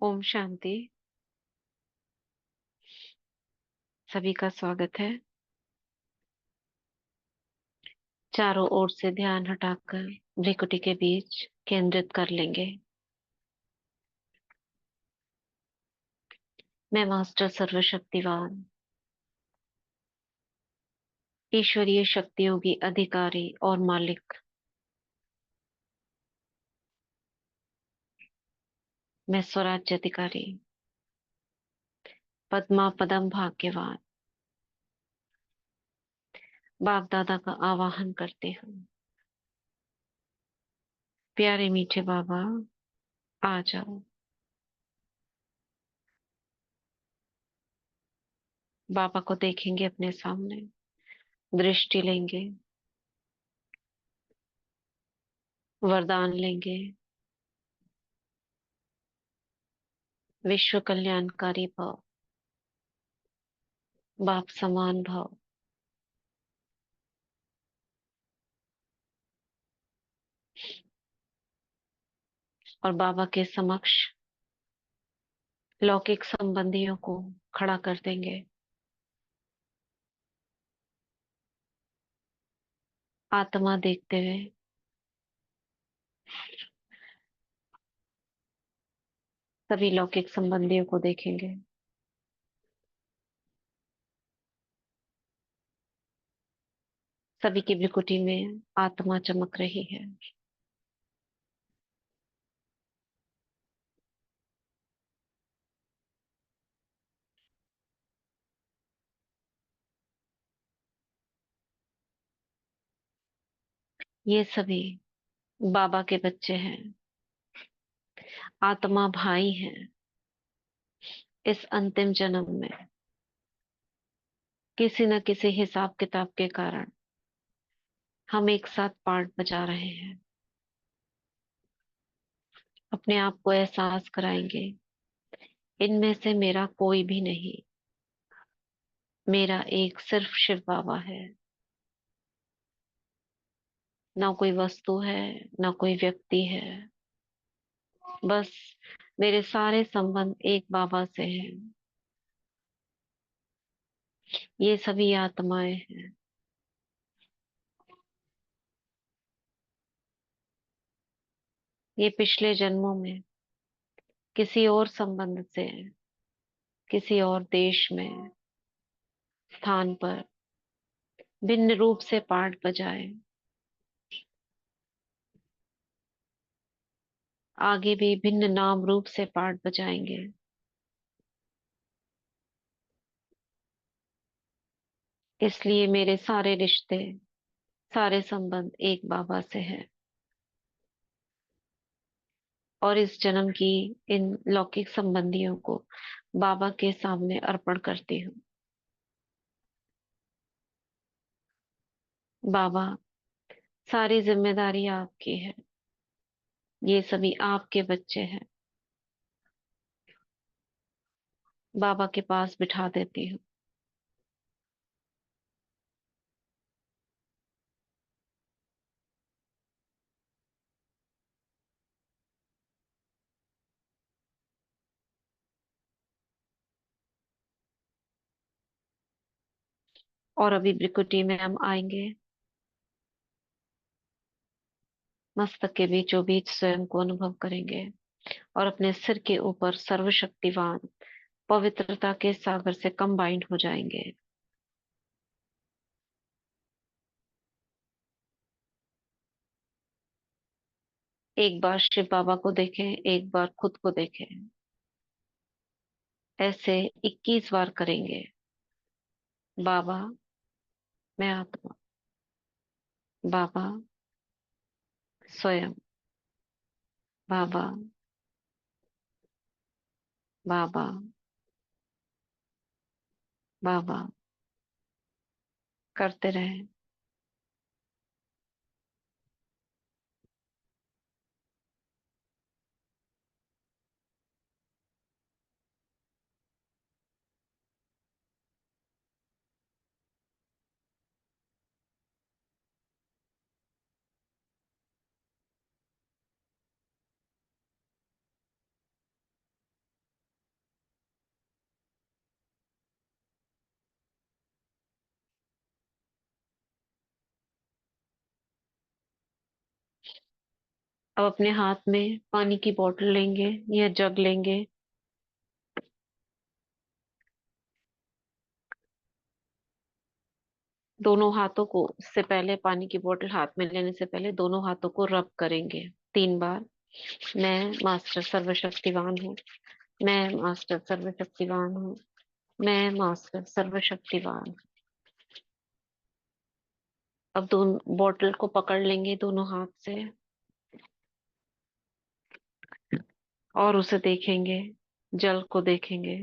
ओम शांति। सभी का स्वागत है। चारों ओर से ध्यान हटाकर भ्रिकुटी के बीच केंद्रित कर लेंगे। मैं मास्टर सर्वशक्तिवान ईश्वरीय शक्तियों की अधिकारी और मालिक, मैं स्वराज्य अधिकारी पद्मा पदम भाग्यवान बाप दादा का आवाहन करती हूँ। प्यारे मीठे बाबा, आ जाओ। बाबा को देखेंगे अपने सामने, दृष्टि लेंगे, वरदान लेंगे। विश्व कल्याणकारी भव, बाप समान भव। और बाबा के समक्ष लौकिक संबंधियों को खड़ा कर देंगे। आत्मा देखते हुए सभी लौकिक संबंधियों को देखेंगे। सभी की भ्रिकुटी में आत्मा चमक रही है। ये सभी बाबा के बच्चे हैं, आत्मा भाई हैं। इस अंतिम जन्म में किसी न किसी हिसाब किताब के कारण हम एक साथ पार्ट बजा रहे हैं। अपने आप को एहसास कराएंगे, इनमें से मेरा कोई भी नहीं। मेरा एक सिर्फ शिव बाबा है। ना कोई वस्तु है, ना कोई व्यक्ति है। बस मेरे सारे संबंध एक बाबा से हैं। ये सभी आत्माएं हैं। ये पिछले जन्मों में किसी और संबंध से, किसी और देश में, स्थान पर भिन्न रूप से पार्ट बजाए। आगे भी भिन्न नाम रूप से पार्ट बजाएंगे। इसलिए मेरे सारे रिश्ते, सारे संबंध एक बाबा से हैं। और इस जन्म की इन लौकिक संबंधियों को बाबा के सामने अर्पण करती हूँ। बाबा, सारी जिम्मेदारी आपकी है। ये सभी आपके बच्चे हैं। बाबा के पास बिठा देती हूँ। और अभी भ्रिकुटी में हम आएंगे। मस्तक के बीचों बीच स्वयं को अनुभव करेंगे और अपने सिर के ऊपर सर्वशक्तिवान पवित्रता के सागर से कंबाइंड हो जाएंगे। एक बार शिव बाबा को देखें, एक बार खुद को देखें। ऐसे 21 बार करेंगे। बाबा, मैं आत्मा। बाबा, स्वयं। बाबा, बाबा, बाबा। करते रहें। अब अपने हाथ में पानी की बोतल लेंगे या जग लेंगे। दोनों हाथों को, इससे पहले पानी की बोतल हाथ में लेने से पहले दोनों हाथों को रब करेंगे 3 बार। मैं मास्टर सर्वशक्तिवान हूँ। मैं मास्टर सर्वशक्तिवान हूँ। मैं मास्टर सर्वशक्तिवान। अब दोनों बोतल को पकड़ लेंगे दोनों हाथ से और उसे देखेंगे, जल को देखेंगे,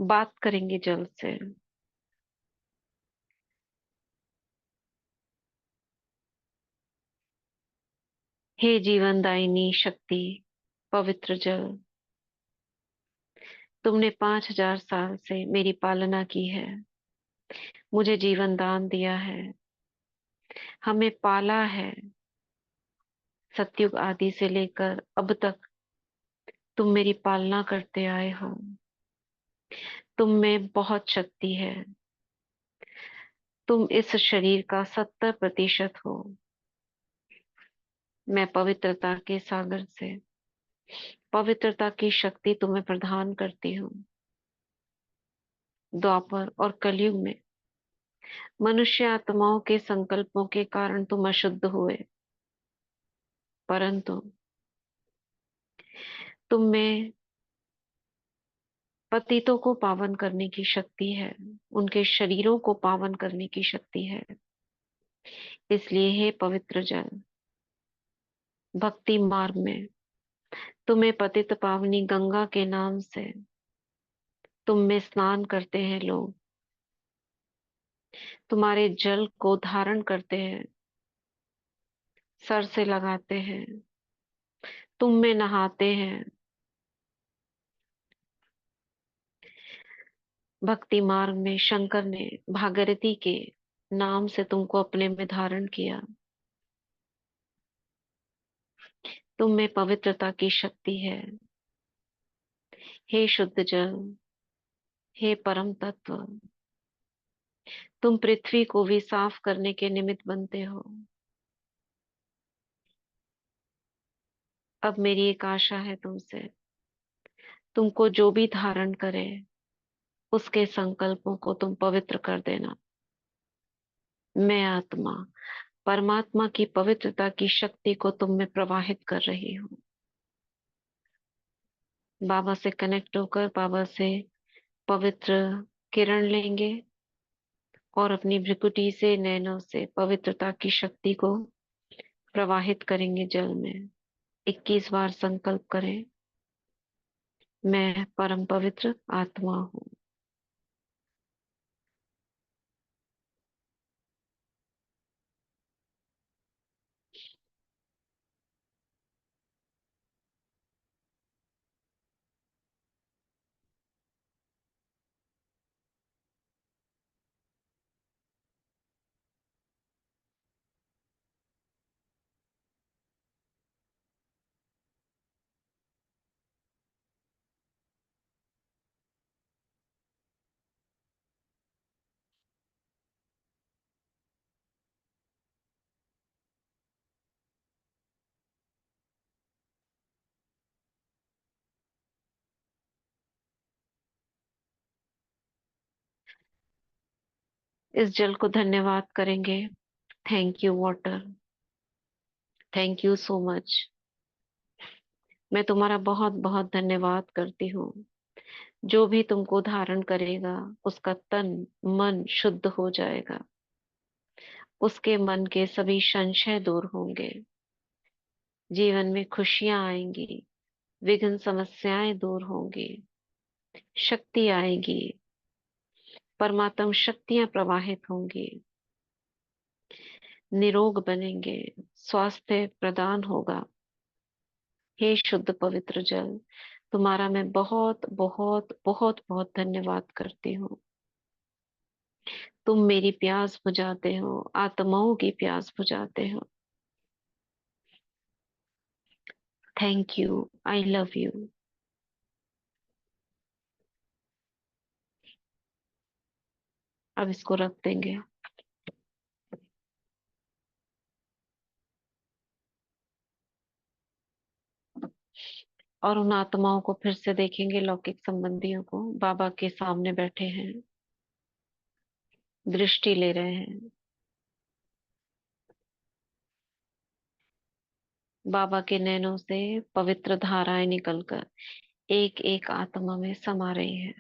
बात करेंगे जल से। हे जीवनदायिनी शक्ति, पवित्र जल, तुमने 5,000 साल से मेरी पालना की है, मुझे जीवन दान दिया है, हमें पाला है। सतयुग आदि से लेकर अब तक तुम मेरी पालना करते आए हो। तुम में बहुत शक्ति है। तुम इस शरीर का 70% हो। मैं पवित्रता के सागर से पवित्रता की शक्ति तुम्हें प्रदान करती हूँ। द्वापर और कलयुग में मनुष्य आत्माओं के संकल्पों के कारण तुम अशुद्ध हुए, परंतु तुम में पतितों को पावन करने की शक्ति है, उनके शरीरों को पावन करने की शक्ति है। इसलिए हे पवित्र जल, भक्ति मार्ग में तुम्हें पतित पावनी गंगा के नाम से तुम में स्नान करते हैं लोग, तुम्हारे जल को धारण करते हैं, सर से लगाते हैं, तुम में नहाते हैं। भक्ति मार्ग में शंकर ने भागीरथी के नाम से तुमको अपने में धारण किया। तुम में पवित्रता की शक्ति है। हे शुद्ध जल, हे परम तत्व, तुम पृथ्वी को भी साफ करने के निमित्त बनते हो। अब मेरी एक आशा है तुमसे, तुमको जो भी धारण करे उसके संकल्पों को तुम पवित्र कर देना। मैं आत्मा परमात्मा की पवित्रता की शक्ति को तुम में प्रवाहित कर रही हूँ। बाबा से कनेक्ट होकर बाबा से पवित्र किरण लेंगे और अपनी भृकुटी से, नैनों से पवित्रता की शक्ति को प्रवाहित करेंगे जल में। 21 बार संकल्प करें, मैं परम पवित्र आत्मा हूँ। इस जल को धन्यवाद करेंगे। Thank you water, thank you so much. मैं तुम्हारा बहुत बहुत धन्यवाद करती हूँ। जो भी तुमको धारण करेगा उसका तन मन शुद्ध हो जाएगा, उसके मन के सभी संशय दूर होंगे, जीवन में खुशियां आएंगी, विघ्न समस्याएं दूर होंगी, शक्ति आएगी, परमात्म शक्तियां प्रवाहित होंगी, निरोग बनेंगे, स्वास्थ्य प्रदान होगा। हे शुद्ध पवित्र जल, तुम्हारा मैं बहुत बहुत बहुत बहुत धन्यवाद करती हूँ। तुम मेरी प्यास बुझाते हो, आत्माओं की प्यास बुझाते हो। Thank you, I love you. अब इसको रख देंगे। और उन आत्माओं को फिर से देखेंगे, लौकिक संबंधियों को बाबा के सामने बैठे हैं, दृष्टि ले रहे हैं। बाबा के नैनों से पवित्र धाराएं निकलकर एक एक आत्मा में समा रही है।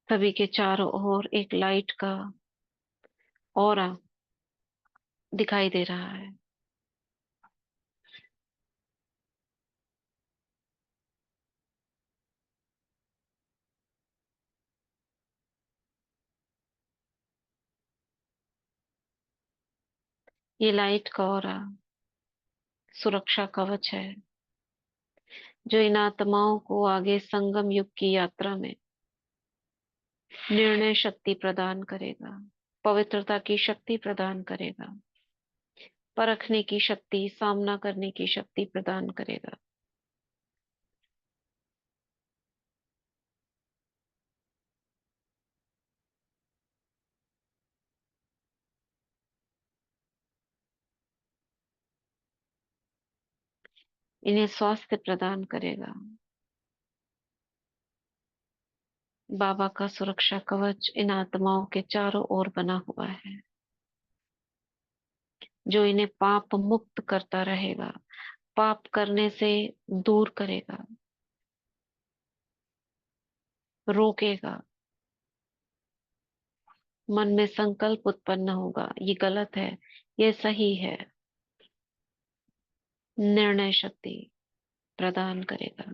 सभी के चारों ओर एक लाइट का ऑरा दिखाई दे रहा है। ये लाइट का ऑरा सुरक्षा कवच है, जो इन आत्माओं को आगे संगम युग की यात्रा में निर्णय शक्ति प्रदान करेगा, पवित्रता की शक्ति प्रदान करेगा, परखने की शक्ति, सामना करने की शक्ति प्रदान करेगा। इन्हें स्वास्थ्य प्रदान करेगा। बाबा का सुरक्षा कवच इन आत्माओं के चारों ओर बना हुआ है, जो इन्हें पाप मुक्त करता रहेगा, पाप करने से दूर करेगा, रोकेगा। मन में संकल्प उत्पन्न होगा, ये गलत है, ये सही है, निर्णय शक्ति प्रदान करेगा।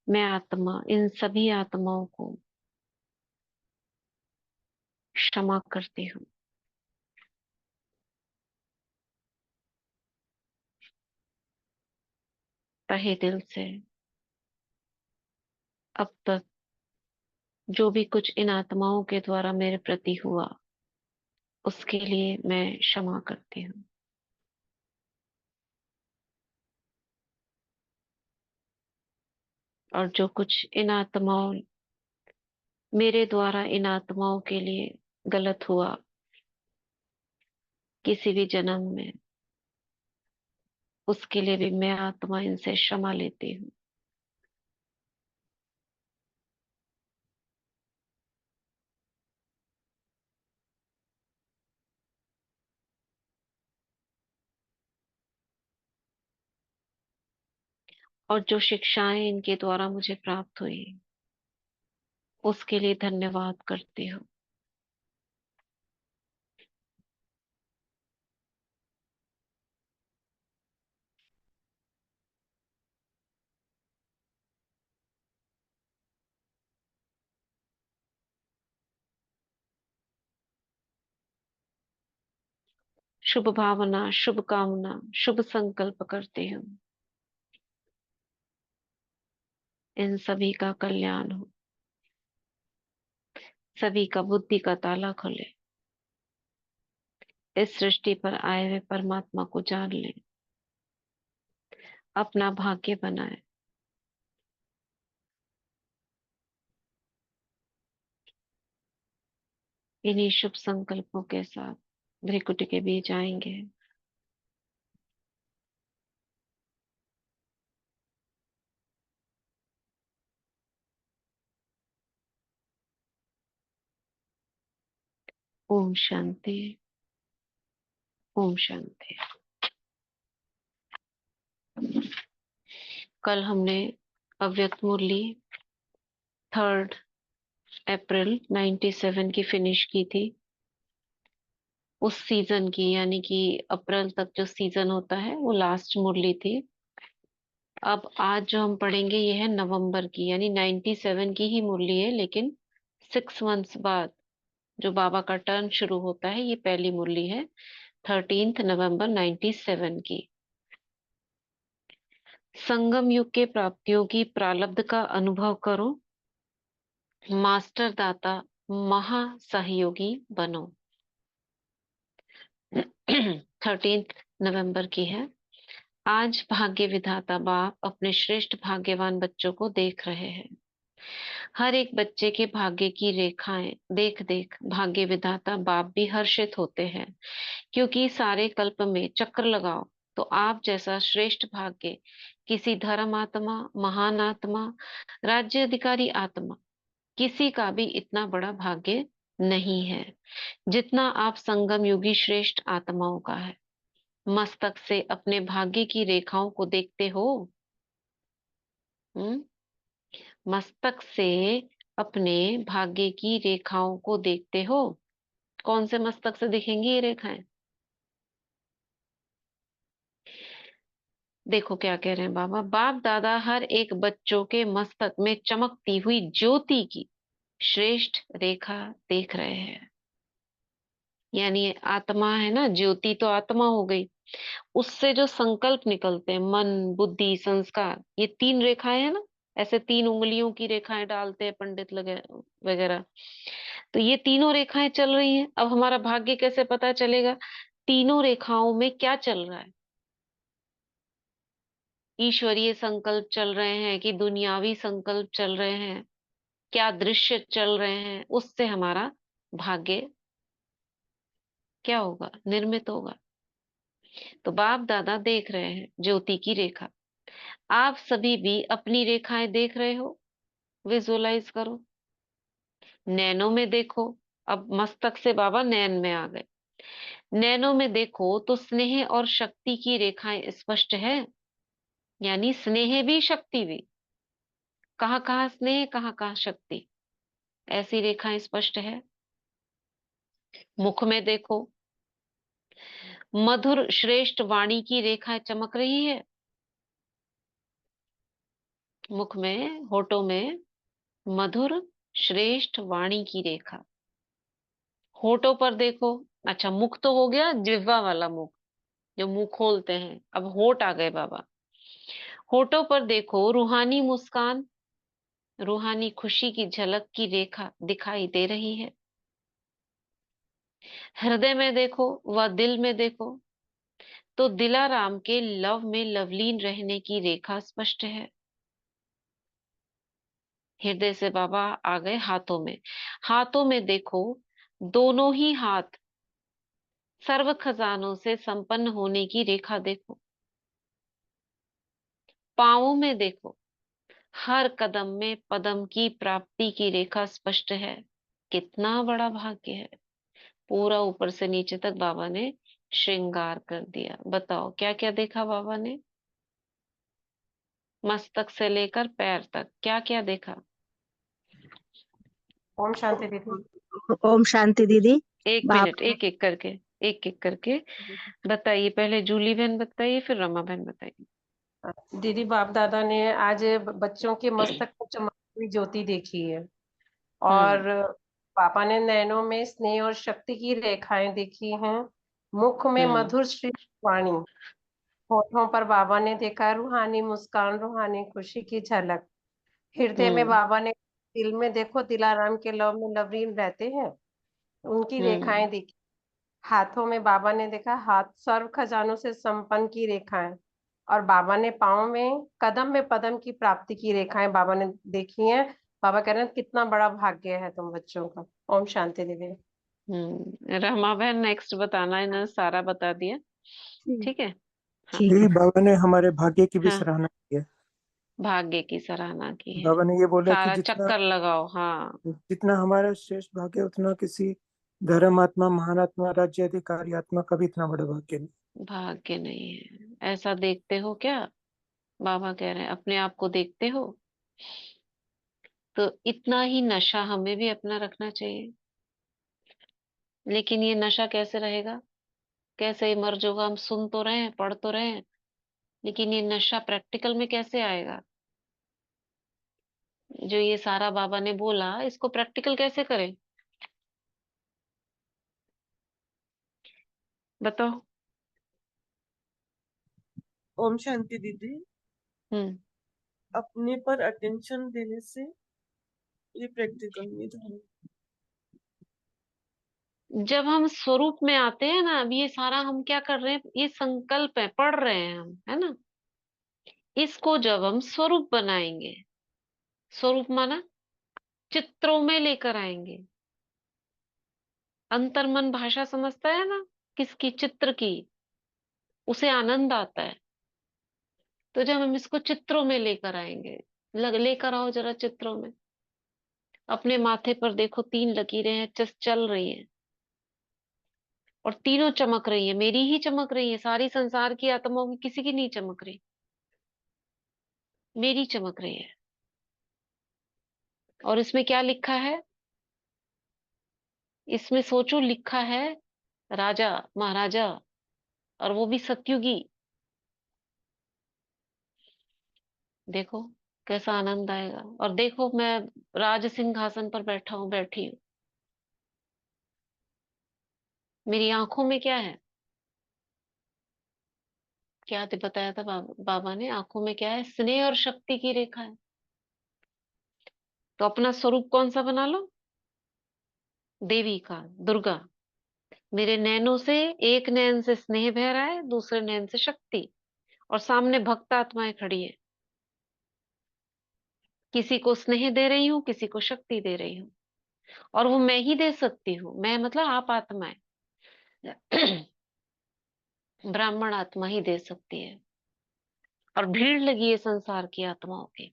मैं आत्मा इन सभी आत्माओं को क्षमा करती हूँ। तहे दिल से अब तक जो भी कुछ इन आत्माओं के द्वारा मेरे प्रति हुआ, उसके लिए मैं क्षमा करती हूँ। और जो कुछ इन आत्माओं मेरे द्वारा इन आत्माओं के लिए गलत हुआ किसी भी जन्म में, उसके लिए भी मैं आत्मा इनसे क्षमा लेती हूँ। और जो शिक्षाएं इनके द्वारा मुझे प्राप्त हुई, उसके लिए धन्यवाद करती हूँ। शुभ भावना, शुभ कामना, शुभ संकल्प करती हूँ। इन सभी का कल्याण हो, सभी का बुद्धि का ताला खुले, इस सृष्टि पर आए हुए परमात्मा को जान ले, अपना भाग्य बनाए। इन्हीं शुभ संकल्पों के साथ भ्रिकुटी के बीच आएंगे। ओम शांति। ओम शांति। कल हमने अव्यक्त मुरली 3 अप्रैल 97 की फिनिश की थी। उस सीजन की, यानी कि अप्रैल तक जो सीजन होता है वो लास्ट मुरली थी। अब आज जो हम पढ़ेंगे ये है नवंबर की, यानी 97 की ही मुरली है, लेकिन 6 मंथ्स बाद जो बाबा का टर्न शुरू होता है, ये पहली मुरली है 13 नवंबर 97 की। संगम युग के प्राप्तियों की प्रारब्ध का अनुभव करो, मास्टर दाता महासहयोगी बनो। 13 नवंबर की है। आज भाग्य विधाता बाप अपने श्रेष्ठ भाग्यवान बच्चों को देख रहे हैं। हर एक बच्चे के भाग्य की रेखाएं देख देख भाग्य विधाता बाप भी हर्षित होते हैं, क्योंकि सारे कल्प में चक्र लगाओ तो आप जैसा श्रेष्ठ भाग्य किसी धर्म आत्मा, महान आत्मा, राज्य अधिकारी आत्मा, किसी का भी इतना बड़ा भाग्य नहीं है जितना आप संगम युगी श्रेष्ठ आत्माओं का है। मस्तक से अपने भाग्य की रेखाओं को देखते हो। हम्म। मस्तक से अपने भाग्य की रेखाओं को देखते हो। कौन से मस्तक से दिखेंगी ये रेखाएं? देखो क्या कह रहे हैं बाबा। बाप दादा हर एक बच्चों के मस्तक में चमकती हुई ज्योति की श्रेष्ठ रेखा देख रहे हैं। यानी आत्मा है ना, ज्योति तो आत्मा हो गई, उससे जो संकल्प निकलते हैं, मन बुद्धि संस्कार, ये 3 रेखाएं है ना। ऐसे 3 उंगलियों की रेखाएं डालते हैं पंडित लगे वगैरह। तो ये तीनों रेखाएं चल रही हैं। अब हमारा भाग्य कैसे पता चलेगा? तीनों रेखाओं में क्या चल रहा है? ईश्वरीय संकल्प चल रहे हैं कि दुनियावी संकल्प चल रहे हैं? क्या दृश्य चल रहे हैं? उससे हमारा भाग्य क्या होगा? निर्मित होगा। तो बाप दादा देख रहे हैं ज्योति की रेखा। आप सभी भी अपनी रेखाएं देख रहे हो। विजुअलाइज करो। नैनो में देखो। अब मस्तक से बाबा नैन में आ गए। नैनो में देखो तो स्नेह और शक्ति की रेखाएं स्पष्ट है। यानी स्नेह भी शक्ति भी। कहाँ कहाँ स्नेह, कहाँ कहाँ शक्ति, ऐसी रेखाएं स्पष्ट है। मुख में देखो, मधुर श्रेष्ठ वाणी की रेखाएं चमक रही है। मुख में, होठों में मधुर श्रेष्ठ वाणी की रेखा। होठों पर देखो। अच्छा, मुख तो हो गया जिह्वा वाला मुख, जो मुंह खोलते हैं। अब होठ आ गए बाबा। होठों पर देखो रूहानी मुस्कान, रूहानी खुशी की झलक की रेखा दिखाई दे रही है। हृदय में देखो व दिल में देखो तो दिलाराम के लव में लवलीन रहने की रेखा स्पष्ट है। हृदय से बाबा आ गए हाथों में। हाथों में देखो, दोनों ही हाथ सर्व खजानों से संपन्न होने की रेखा देखो। पांवों में देखो, हर कदम में पदम की प्राप्ति की रेखा स्पष्ट है। कितना बड़ा भाग्य है। पूरा ऊपर से नीचे तक बाबा ने श्रृंगार कर दिया। बताओ क्या क्या देखा बाबा ने? मस्तक से लेकर पैर तक क्या क्या देखा? ओम शांति दीदी। ओम शांति दीदी। एक मिनट, बाबा एक एक करके, एक एक करके बताइए। पहले जूली बहन बताइए, फिर रमा बहन बताइए। दीदी बाप दादा ने आज बच्चों के मस्तक पर चमकती हुई ज्योति देखी है। हम्म। और पापा ने नैनों में स्नेह और शक्ति की रेखाएं देखी हैं। मुख में हम्म। मधुर श्री वाणी। होठों पर बाबा ने देखा रूहानी मुस्कान, रूहानी खुशी की झलक। हृदय में हम्म। बाबा ने, दिल में देखो दिलाराम के लव में लवलीन रहते हैं, उनकी हम्म। रेखाएं देखी। हाथों में बाबा ने देखा हाथ सर्व खजानों से संपन्न की रेखाएं। और बाबा ने पाँव में पदम की प्राप्ति की रेखाएं बाबा ने देखी हैं। बाबा कह रहे हैं कितना बड़ा भाग्य है तुम बच्चों का। ओम शांति देवी। रमा बहन नेक्स्ट बताना, इन्होंने सारा बता दिया। ठीक ठीक है। हाँ। ठीक दीदी है। बाबा ने हमारे भाग्य की भी हाँ, सराहना की है। भाग्य की सराहना की है। बाबा ने ये बोला कि सारा जितना चक्कर लगाओ। हाँ। जितना हमारा श्रेष्ठ भाग्य उतना किसी धर्मात्मा, महानात्मा, राज्य अधिकारी आत्मा का भी इतना बड़ा भाग्य नहीं। भाग्य नहीं है, ऐसा देखते हो क्या? बाबा कह रहे हैं अपने आप को देखते हो। तो इतना ही नशा हमें भी अपना रखना चाहिए। लेकिन ये नशा कैसे रहेगा? कैसे इमर्ज होगा? हम सुन तो रहे हैं, पढ़ तो रहे हैं, लेकिन ये नशा प्रैक्टिकल में कैसे आएगा? जो ये सारा बाबा ने बोला, इसको प्रैक्टिकल कैसे करें? बताओ। ओम शांति दीदी। हम्म। अपने पर अटेंशन देने से ये प्रैक्टिकल में था। जब हम स्वरूप में आते हैं ना, अब ये सारा हम क्या कर रहे हैं, ये संकल्प है, पढ़ रहे हैं हम, है ना। इसको जब हम स्वरूप बनाएंगे, स्वरूप माना चित्रों में लेकर आएंगे। अंतर्मन भाषा समझता है ना, किसकी, चित्र की, उसे आनंद आता है। तो जब हम इसको चित्रों में लेकर आएंगे, लेकर आओ जरा चित्रों में। अपने माथे पर देखो 3 लकीरें हैं, चल रही हैं, और तीनों चमक रही है, मेरी ही चमक रही है, सारी संसार की आत्माओं की किसी की नहीं चमक रही, मेरी चमक रही है। और इसमें क्या लिखा है, इसमें सोचो, लिखा है राजा महाराजा, और वो भी सतयुगी। देखो कैसा आनंद आएगा। और देखो मैं राज सिंहासन पर बैठा हूं, बैठी हूं। मेरी आंखों में क्या है, क्या बताया था बाबा ने, आंखों में क्या है, स्नेह और शक्ति की रेखा है। तो अपना स्वरूप कौन सा बना लो, देवी का, दुर्गा। मेरे नैनों से, एक नैन से स्नेह बह रहा है, दूसरे नैन से शक्ति, और सामने भक्त आत्माएं खड़ी है। किसी को स्नेह दे रही हूँ, किसी को शक्ति दे रही हूँ, और वो मैं ही दे सकती हूँ। मैं मतलब आप आत्माएं, ब्राह्मण आत्मा ही दे सकती है। और भीड़ लगी है संसार की आत्माओं की,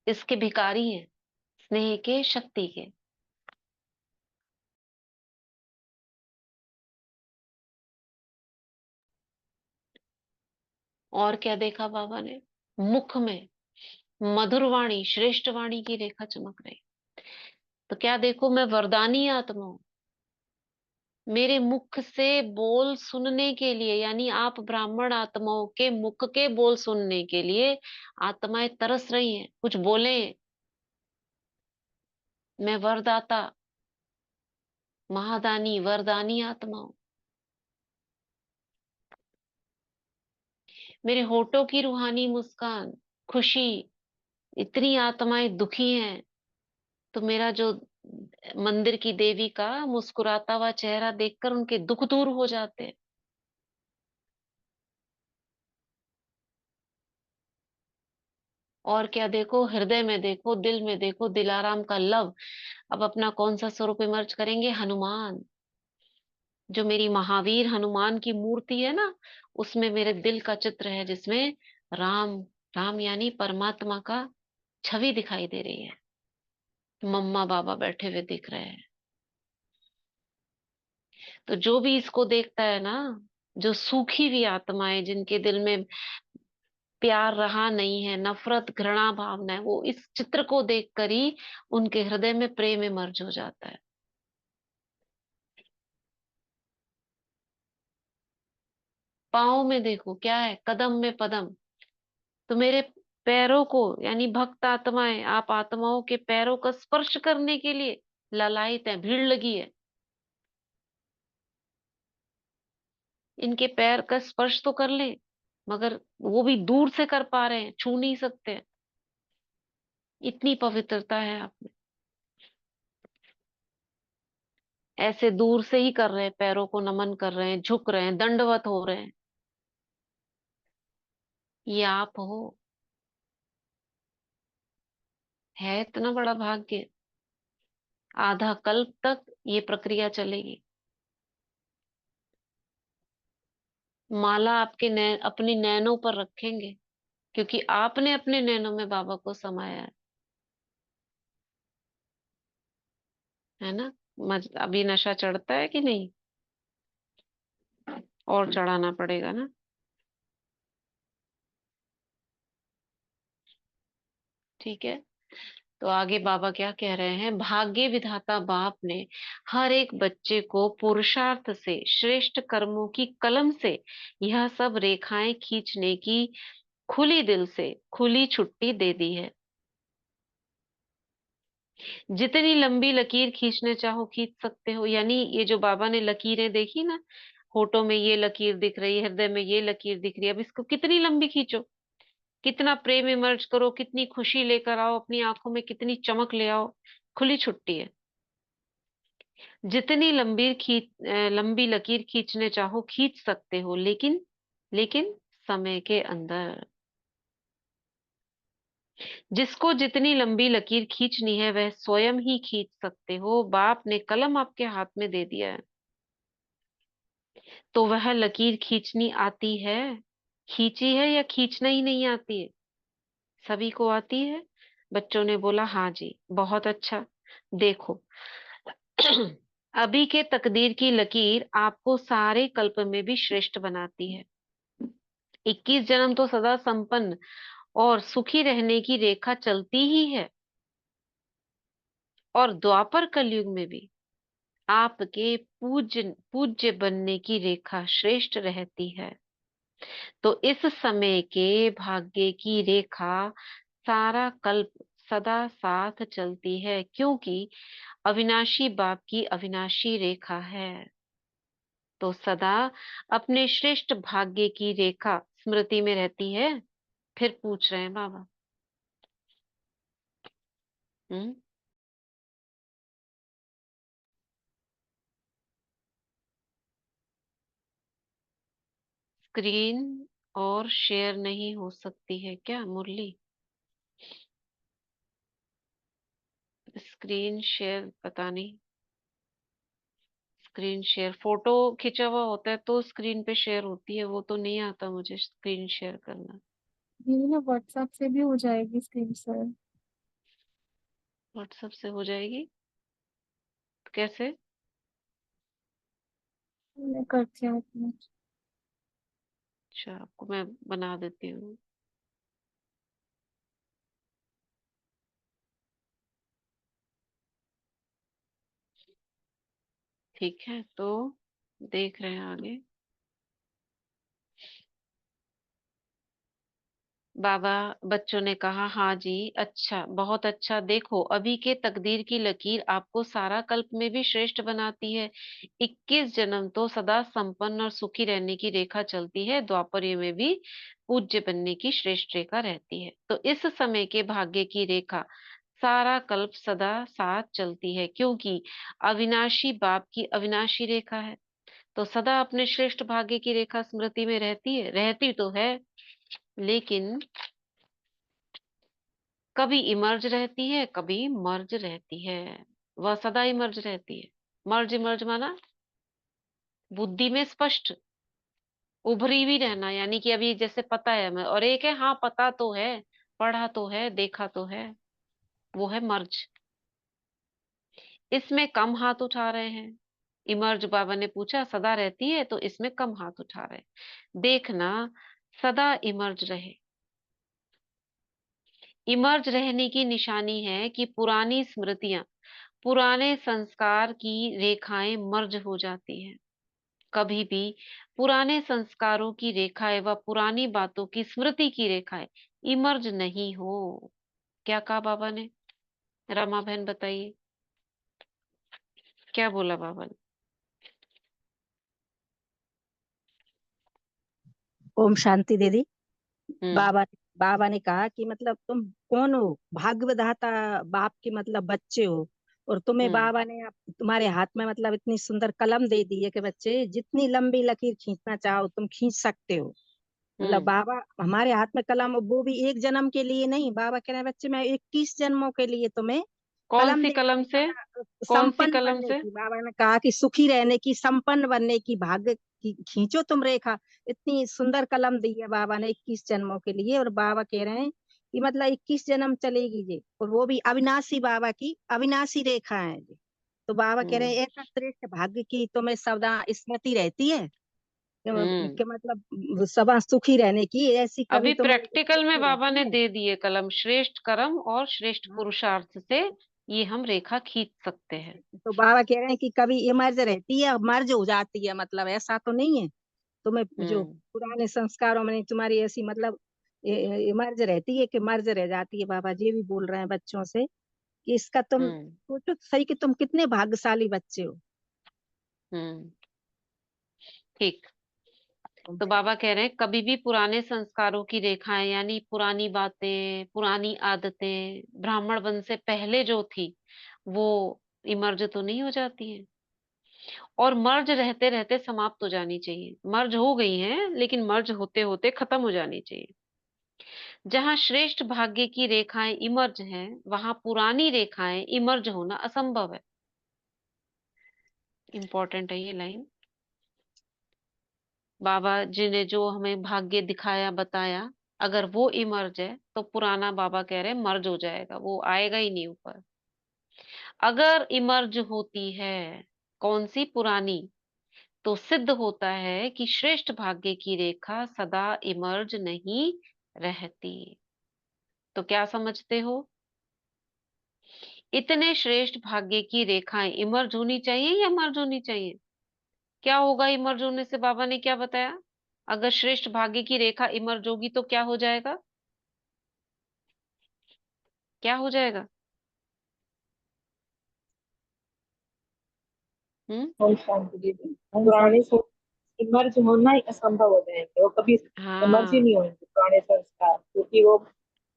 इसके भिखारी हैं, स्नेह के, शक्ति के। और क्या देखा बाबा ने, मुख में मधुर वाणी, श्रेष्ठ वाणी की रेखा चमक रही। तो क्या देखो, मैं वरदानी आत्मा हूं। मेरे मुख से बोल सुनने के लिए, यानी आप ब्राह्मण आत्माओं के मुख के बोल सुनने के लिए आत्माएं तरस रही हैं, कुछ बोले। मैं वरदाता, महादानी, वरदानी आत्मा हूं। मेरे होठों की रूहानी मुस्कान, खुशी, इतनी आत्माएं दुखी हैं, तो मेरा जो मंदिर की देवी का मुस्कुराता हुआ चेहरा देखकर उनके दुख दूर हो जाते हैं। और क्या देखो, हृदय में देखो, दिल में देखो, दिलाराम का लव। अब अपना कौन सा स्वरूप इमर्ज करेंगे, हनुमान। जो मेरी महावीर हनुमान की मूर्ति है ना, उसमें मेरे दिल का चित्र है, जिसमें राम, राम यानी परमात्मा का छवि दिखाई दे रही है। मम्मा बाबा बैठे हुए दिख रहे हैं। तो जो भी इसको देखता है ना, जो सूखी हुई आत्माएं, जिनके दिल में प्यार रहा नहीं है, नफरत, घृणा भावना है, वो इस चित्र को देखकर ही उनके हृदय में प्रेम इमर्ज हो जाता है। पाँव में देखो क्या है, कदम में पदम। तो मेरे पैरों को, यानी भक्त आत्माएं, आप आत्माओं के पैरों का स्पर्श करने के लिए ललायित है, भीड़ लगी है। इनके पैर का स्पर्श तो कर ले, मगर वो भी दूर से कर पा रहे हैं, छू नहीं सकते। इतनी पवित्रता है आप में। ऐसे दूर से ही कर रहे हैं, पैरों को नमन कर रहे हैं, झुक रहे हैं, दंडवत हो रहे हैं। ये आप हो। है इतना बड़ा भाग्य। आधा कल्प तक ये प्रक्रिया चलेगी। माला आपके अपनी नैनों पर रखेंगे, क्योंकि आपने अपने नैनों में बाबा को समाया है ना। अभी नशा चढ़ता है कि नहीं, और चढ़ाना पड़ेगा ना। ठीक है। तो आगे बाबा क्या कह रहे हैं, भाग्य विधाता बाप ने हर एक बच्चे को पुरुषार्थ से, श्रेष्ठ कर्मों की कलम से यह सब रेखाएं खींचने की खुली दिल से खुली छुट्टी दे दी है। जितनी लंबी लकीर खींचने चाहो खींच सकते हो। यानी ये जो बाबा ने लकीरें देखी ना, होठों में ये लकीर दिख रही है, हृदय में ये लकीर दिख रही है, अब इसको कितनी लंबी खींचो, कितना प्रेम इमर्ज करो, कितनी खुशी लेकर आओ, अपनी आंखों में कितनी चमक ले आओ, खुली छुट्टी है। जितनी लंबी लकीर खींचने चाहो खींच सकते हो, लेकिन लेकिन समय के अंदर। जिसको जितनी लंबी लकीर खींचनी है वह स्वयं ही खींच सकते हो। बाप ने कलम आपके हाथ में दे दिया है, तो वह लकीर खींचनी आती है। खींची है या खींचना ही नहीं आती है? सभी को आती है। बच्चों ने बोला हाँ जी, बहुत अच्छा। देखो, अभी के तकदीर की लकीर आपको सारे कल्प में भी श्रेष्ठ बनाती है। 21 जन्म तो सदा संपन्न और सुखी रहने की रेखा चलती ही है, और द्वापर कलयुग में भी आपके पूज्य बनने की रेखा श्रेष्ठ रहती है। तो इस समय के भाग्य की रेखा सारा कल्प सदा साथ चलती है, क्योंकि अविनाशी बाप की अविनाशी रेखा है। तो सदा अपने श्रेष्ठ भाग्य की रेखा स्मृति में रहती है। फिर पूछ रहे हैं बाबा। हम्म। स्क्रीन और शेयर नहीं हो सकती है क्या मुरली? स्क्रीन शेयर पता नहीं। स्क्रीन शेयर फोटो खिंचा हुआ होता है तो स्क्रीन पे शेयर होती है, वो तो नहीं आता मुझे स्क्रीन शेयर करना। ये ना व्हाट्सएप से भी हो जाएगी स्क्रीन शेयर। व्हाट्सएप से हो जाएगी? कैसे? मैं करती हूँ एक मिनट। अच्छा, आपको मैं बना देती हूँ। ठीक है, तो देख रहे हैं आगे। बाबा, बच्चों ने कहा हाँ जी, अच्छा, बहुत अच्छा। देखो, अभी के तकदीर की लकीर आपको सारा कल्प में भी श्रेष्ठ बनाती है। 21 जन्म तो सदा संपन्न और सुखी रहने की रेखा चलती है, द्वापर युग में भी पूज्य बनने की श्रेष्ठ रेखा रहती है। तो इस समय के भाग्य की रेखा सारा कल्प सदा साथ चलती है, क्योंकि अविनाशी बाप की अविनाशी रेखा है। तो सदा अपने श्रेष्ठ भाग्य की रेखा स्मृति में रहती है, रहती तो है, लेकिन कभी इमर्ज रहती है, कभी मर्ज रहती है। वह सदा इमर्ज रहती है। मर्ज इमर्ज माना बुद्धि में स्पष्ट उभरी हुई रहना, यानी कि अभी जैसे पता है हमें, और एक है हाँ पता तो है, पढ़ा तो है, देखा तो है, वो है मर्ज। इसमें कम हाथ उठा रहे हैं। इमर्ज बाबा ने पूछा सदा रहती है, तो इसमें कम हाथ उठा रहे हैं। देखना, सदा इमर्ज रहे। इमर्ज रहने की निशानी है कि पुरानी स्मृतियां, पुराने संस्कार की रेखाएं मर्ज हो जाती हैं। कभी भी पुराने संस्कारों की रेखाएं व पुरानी बातों की स्मृति की रेखाएं इमर्ज नहीं हो। क्या कहा बाबा ने? रमा बहन बताइए, क्या बोला बाबा ने? ओम शांति दीदी। हम्म। बाबा बाबा ने कहा कि मतलब तुम कौन हो? भाग्य विधाता बाप के मतलब बच्चे हो। और तुम्हें हम्म। बाबा ने तुम्हारे हाथ में मतलब इतनी सुंदर कलम दे दी है कि बच्चे जितनी लंबी लकीर खींचना चाहो तुम खींच सकते हो। मतलब हम्म। बाबा हमारे हाथ में कलम, वो भी एक जन्म के लिए नहीं। बाबा कह रहे हैं बच्चे मैं 21 जन्मों के लिए तुम्हें कौन कलम सी दे दी कलम है से? सदा कौन सी संपन्न कलम बनने से? की। बाबा ने कहा कि सुखी रहने की, संपन्न बनने की भाग्य की खींचो तुम रेखा। इतनी सुंदर कलम दी है बाबा ने 21 जन्मों के लिए। और बाबा कह रहे हैं कि मतलब 21 जन्म चलेगी जी, और वो भी अविनाशी बाबा की अविनाशी रेखा है जी। तो बाबा कह रहे हम्म। हैं ऐसा श्रेष्ठ भाग्य की तुम्हें सदा स्मृति रहती है हम्म। कि मतलब सदा सुखी रहने की, ऐसी कभी अभी तुम्हें प्रैक्टिकल में स्मृति बाबा ने रहती है। दे दिए कलम, श्रेष्ठ कर्म और श्रेष्ठ हाँ। पुरुषार्थ से ये हम रेखा खींच सकते हैं। तो बाबा कह रहे हैं कि कभी इमर्ज रहती है, मर्ज हो जाती है, मतलब ऐसा तो नहीं है। तुम्हें जो हम्म। पुराने संस्कारों में तुम्हारी ऐसी मतलब इमर्ज रहती है कि मर्ज रह जाती है। बाबा जी भी बोल रहे हैं बच्चों से कि इसका तुम हम्म। सोचो तो सही कि तुम कितने भाग्यशाली बच्चे हो। हम्म। ठीक। तो बाबा कह रहे हैं कभी भी पुराने संस्कारों की रेखाएं, यानी पुरानी बातें, पुरानी आदतें, ब्राह्मण वंश से पहले जो थी वो इमर्ज तो नहीं हो जाती है, और मर्ज रहते रहते समाप्त हो जानी चाहिए। मर्ज हो गई हैं, लेकिन मर्ज होते होते खत्म हो जानी चाहिए। जहां श्रेष्ठ भाग्य की रेखाएं इमर्ज हैं, वहां पुरानी रेखाएं इमर्ज होना असंभव है। इंपॉर्टेंट है ये लाइन। बाबा जी ने जो हमें भाग्य दिखाया बताया, अगर वो इमर्ज है तो पुराना बाबा कह रहे हैं मर्ज हो जाएगा, वो आएगा ही नहीं ऊपर। अगर इमर्ज होती है कौन सी, पुरानी, तो सिद्ध होता है कि श्रेष्ठ भाग्य की रेखा सदा इमर्ज नहीं रहती। तो क्या समझते हो, इतने श्रेष्ठ भाग्य की रेखाएं इमर्ज होनी चाहिए या मर्ज होनी चाहिए? क्या होगा इमर्ज होने से, बाबा ने क्या बताया? अगर श्रेष्ठ भाग्य की रेखा इमर्ज होगी तो क्या हो जाएगा? क्या हो जाएगा? हम्म। ओम शांति दीदी। पुराने इमर्ज होना ही असंभव हो जाएंगे, वो कभी इमर्ज ही हाँ, नहीं होंगे पुराने संस्कार, क्योंकि वो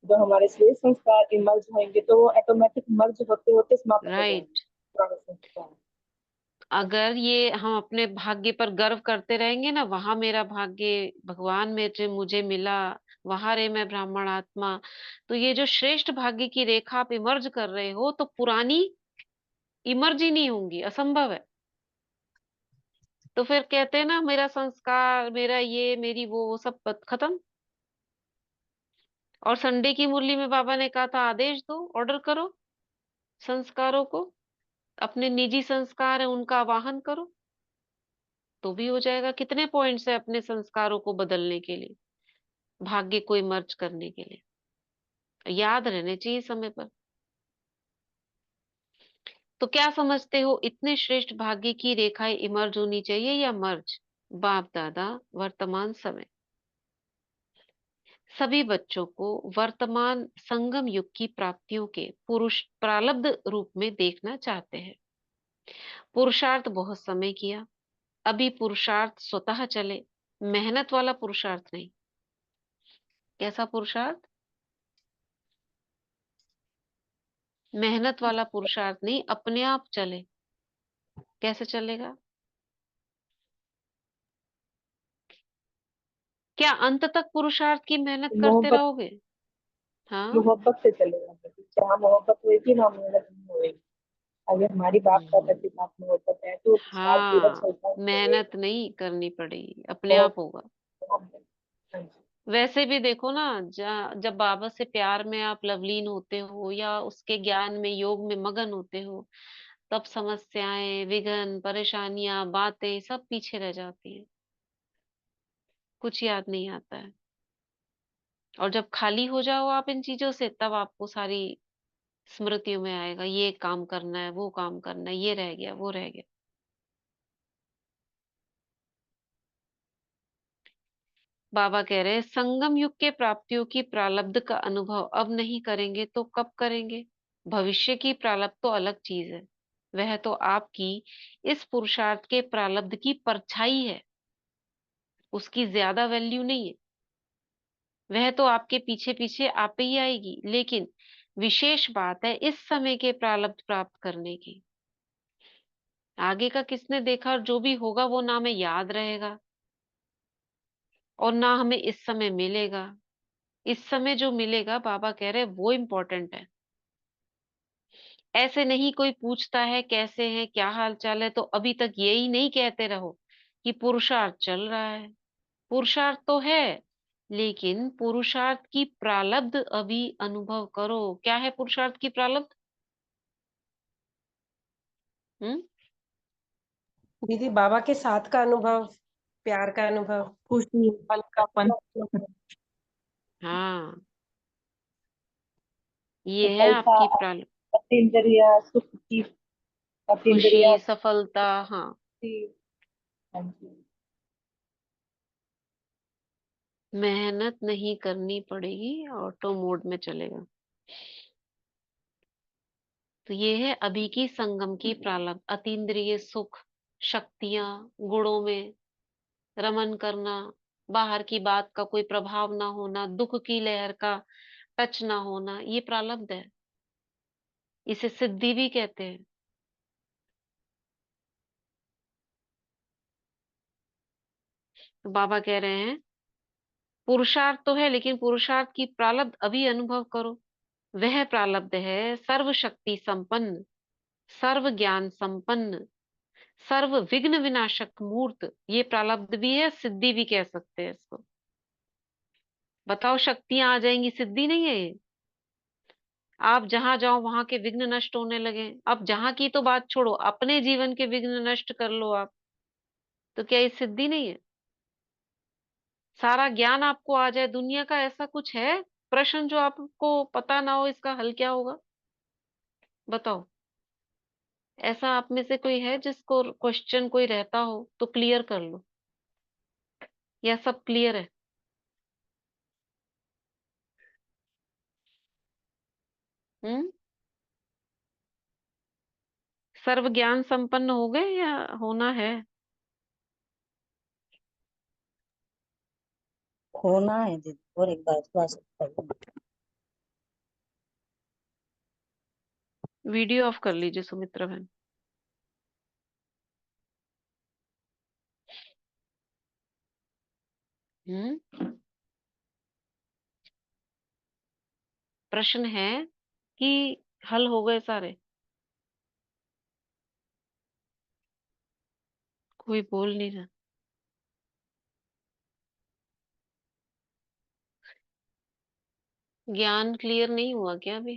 जो हमारे श्रेष्ठ संस्कार इमर्ज होंगे तो वो ऑटोमेटिक मर्ज होते होते समाप्त हो जाएंगे राइट। पुराने संस्कार। अगर ये हम अपने भाग्य पर गर्व करते रहेंगे ना, वहां मेरा भाग्य, भगवान में जो मुझे मिला, वहां रे मैं ब्राह्मण आत्मा, तो ये जो श्रेष्ठ भाग्य की रेखा आप इमर्ज कर रहे हो, तो पुरानी इमर्ज ही नहीं होंगी, असंभव है। तो फिर कहते हैं ना, मेरा संस्कार, मेरा ये, मेरी वो सब खत्म। और संडे की मुरली में बाबा ने कहा था, आदेश दो, ऑर्डर करो संस्कारों को, अपने निजी संस्कार है उनका आवाहन करो, तो भी हो जाएगा। कितने पॉइंट्स है अपने संस्कारों को बदलने के लिए, भाग्य को इमर्ज करने के लिए, याद रहने चाहिए समय पर। तो क्या समझते हो, इतने श्रेष्ठ भाग्य की रेखाएं इमर्ज होनी चाहिए या मर्ज? बाप दादा वर्तमान समय सभी बच्चों को वर्तमान संगम युग की प्राप्तियों के पुरुष प्रारब्ध रूप में देखना चाहते हैं। पुरुषार्थ बहुत समय किया, अभी पुरुषार्थ स्वतः चले, मेहनत वाला पुरुषार्थ नहीं। कैसा पुरुषार्थ? मेहनत वाला पुरुषार्थ नहीं, अपने आप चले। कैसे चलेगा? क्या अंत तक पुरुषार्थ की मेहनत करते मोहब्बत, रहोगे? हाँ। मोहब्बत से चलेगा दीदी। जहाँ मोहब्बत होगी वहाँ मेहनत नहीं होगी। अगर हमारी बाप का हम्म, प्रति साथ मोहब्बत है तो साथ पूरा हाँ, चलता रहेगा। मेहनत नहीं करनी पड़ेगी, अपने बहुत आप होगा। बहुत- हाँ जी। वैसे भी देखो ना, जब बाबा से प्यार में आप लवलीन होते हो या उसके ज्ञान में, योग में मगन होते हो, तब समस्याएं, विघ्न, परेशानियां, बातें सब पीछे रह जाती हैं, कुछ याद नहीं आता है। और जब खाली हो जाओ आप इन चीजों से, तब आपको सारी स्मृतियों में आएगा, ये काम करना है, वो काम करना है, ये रह गया, वो रह गया। बाबा कह रहे हैं, संगम युग के प्राप्तियों की प्रारब्ध का अनुभव अब नहीं करेंगे तो कब करेंगे? भविष्य की प्रारब्ध तो अलग चीज है, वह तो आपकी इस पुरुषार्थ के प्रारब्ध की परछाई है, उसकी ज्यादा वैल्यू नहीं है। वह तो आपके पीछे पीछे आप ही आएगी, लेकिन विशेष बात है इस समय के प्रारब्ध प्राप्त करने की। आगे का किसने देखा, और जो भी होगा वो ना हमें याद रहेगा और ना हमें इस समय मिलेगा। इस समय जो मिलेगा, बाबा कह रहे हैं, वो इम्पोर्टेंट है। ऐसे नहीं कोई पूछता है कैसे है, क्या हाल चाल है, तो अभी तक यही नहीं कहते रहो कि पुरुषार्थ चल रहा है। पुरुषार्थ तो है, लेकिन पुरुषार्थ की प्रारब्ध अभी अनुभव करो। क्या है पुरुषार्थ की प्रारब्ध? हम्म। दीदी बाबा के साथ का अनुभव, प्यार का अनुभव। खुशी, हल्कापन, हाँ, ये है सफलता, आपकी प्रारब्ध। अतीन्द्रिय सुख की, खुशी, अतीन्द्रिय सफलता, हाँ। खुशी। हाँ जी। मेहनत नहीं करनी पड़ेगी, ऑटो मोड में चलेगा। तो ये है अभी की संगम की प्रारब्ध, अतीन्द्रिय सुख, शक्तियां, गुणों में रमन करना, बाहर की बात का कोई प्रभाव ना होना, दुख की लहर का टच ना होना, ये प्रारब्ध है। इसे सिद्धि भी कहते हैं। तो बाबा कह रहे हैं पुरुषार्थ तो है, लेकिन पुरुषार्थ की प्रारब्ध अभी अनुभव करो। वह प्रारब्ध है सर्व शक्ति संपन्न, सर्व ज्ञान संपन्न, सर्व विघ्न विनाशक मूर्त। ये प्रारब्ध भी है, सिद्धि भी कह सकते हैं इसको। बताओ, शक्तियां आ जाएंगी, सिद्धि नहीं है ये? आप जहां जाओ वहां के विघ्न नष्ट होने लगे। अब जहां की तो बात छोड़ो, अपने जीवन के विघ्न नष्ट कर लो आप, तो क्या ये सिद्धि नहीं है? सारा ज्ञान आपको आ जाए, दुनिया का ऐसा कुछ है प्रश्न जो आपको पता ना हो इसका हल क्या होगा? बताओ, ऐसा आप में से कोई है जिसको क्वेश्चन कोई रहता हो तो क्लियर कर लो, या सब क्लियर है? हम्म। सर्व ज्ञान संपन्न हो गए या होना है? होना है दीदी, और एक बार थोड़ा सा पढ़ो। वीडियो ऑफ कर लीजिए सुमित्रा बहन। हम्म। प्रश्न है कि हल हो गए सारे? कोई बोल नहीं रहा। ज्ञान क्लियर नहीं हुआ क्या? अभी